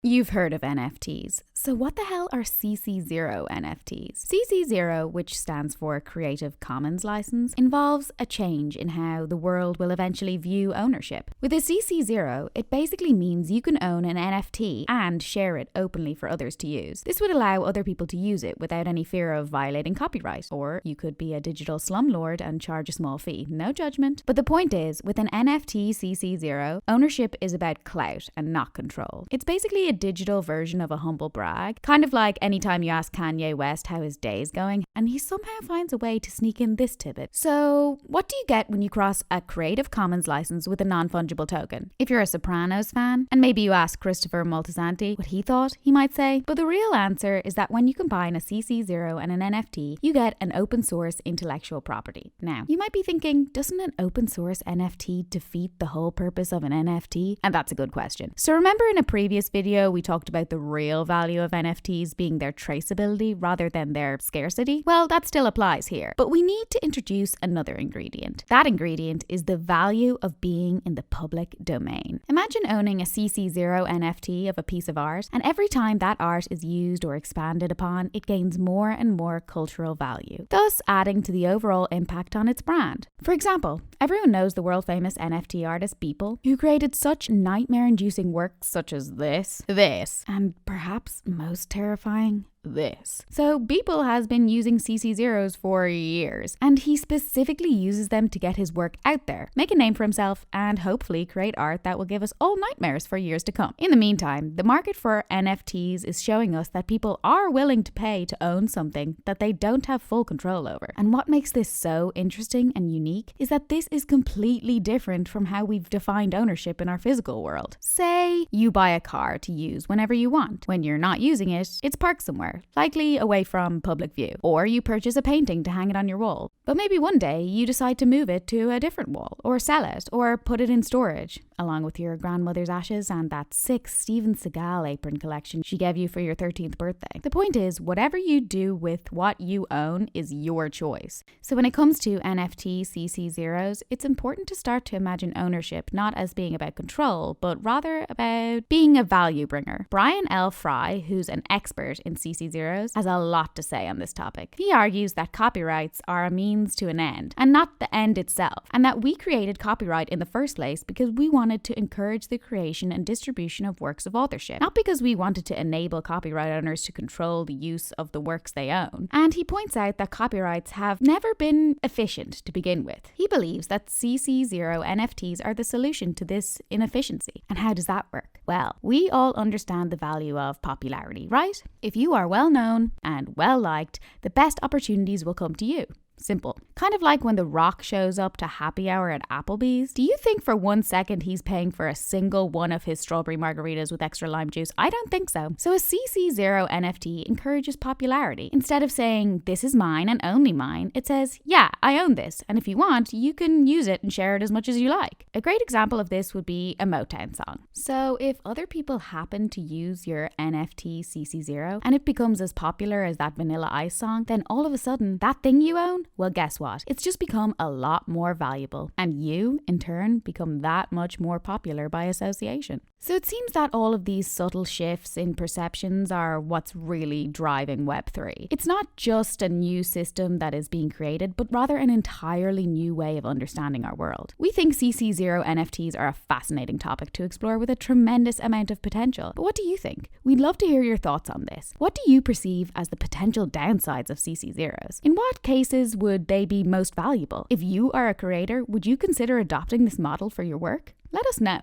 You've heard of NFTs. So what the hell are CC0 NFTs? CC0, which stands for Creative Commons license, involves a change in how the world will eventually view ownership. With a CC0, it basically means you can own an NFT and share it openly for others to use. This would allow other people to use it without any fear of violating copyright. Or you could be a digital slumlord and charge a small fee. No judgment. But the point is, with an NFT CC0, ownership is about clout and not control. It's basically a digital version of a humble brag, kind of like anytime you ask Kanye West how his day's going, and he somehow finds a way to sneak in this tidbit. So, what do you get when you cross a Creative Commons license with a non-fungible token? If you're a Sopranos fan, and maybe you ask Christopher Moltisanti what he thought, he might say, but the real answer is that when you combine a CC0 and an NFT, you get an open source intellectual property. Now, you might be thinking, doesn't an open source NFT defeat the whole purpose of an NFT? And that's a good question. So remember in a previous video, we talked about the real value of NFTs being their traceability rather than their scarcity? Well, that still applies here. But we need to introduce another ingredient. That ingredient is the value of being in the public domain. Imagine owning a CC0 NFT of a piece of art, and every time that art is used or expanded upon, it gains more and more cultural value, thus adding to the overall impact on its brand. For example, everyone knows the world-famous NFT artist Beeple, who created such nightmare-inducing works such as this, and perhaps most terrifying, this. So Beeple has been using CC0s for years, and he specifically uses them to get his work out there, make a name for himself, and hopefully create art that will give us all nightmares for years to come. In the meantime, the market for NFTs is showing us that people are willing to pay to own something that they don't have full control over. And what makes this so interesting and unique is that this is completely different from how we've defined ownership in our physical world. Say you buy a car to use whenever you want. When you're not using it, it's parked somewhere, likely away from public view. Or you purchase a painting to hang it on your wall. But maybe one day you decide to move it to a different wall, or sell it, or put it in storage, along with your grandmother's ashes and that sick Steven Seagal apron collection she gave you for your 13th birthday. The point is, whatever you do with what you own is your choice. So when it comes to NFT CC0s, it's important to start to imagine ownership not as being about control, but rather about being a value bringer. Brian L. Fry, who's an expert in CC0s, has a lot to say on this topic. He argues that copyrights are a means to an end, and not the end itself, and that we created copyright in the first place because we wanted to encourage the creation and distribution of works of authorship, not because we wanted to enable copyright owners to control the use of the works they own. And he points out that copyrights have never been efficient to begin with. He believes that CC0 NFTs are the solution to this inefficiency. And how does that work? Well, we all understand the value of popularity, right? If you are well known and well liked, the best opportunities will come to you. Simple. Kind of like when The Rock shows up to happy hour at Applebee's. Do you think for 1 second he's paying for a single one of his strawberry margaritas with extra lime juice? I don't think so. So a CC0 NFT encourages popularity. Instead of saying, this is mine and only mine, it says, yeah, I own this, and if you want, you can use it and share it as much as you like. A great example of this would be a Motown song. So if other people happen to use your NFT CC0 and it becomes as popular as that Vanilla Ice song, then all of a sudden, that thing you own, well, guess what? It's just become a lot more valuable. And you, in turn, become that much more popular by association. So it seems that all of these subtle shifts in perceptions are what's really driving Web3. It's not just a new system that is being created, but rather an entirely new way of understanding our world. We think CC0 NFTs are a fascinating topic to explore with a tremendous amount of potential. But what do you think? We'd love to hear your thoughts on this. What do you perceive as the potential downsides of CC0s? In what cases would they be most valuable? If you are a creator, would you consider adopting this model for your work? Let us know.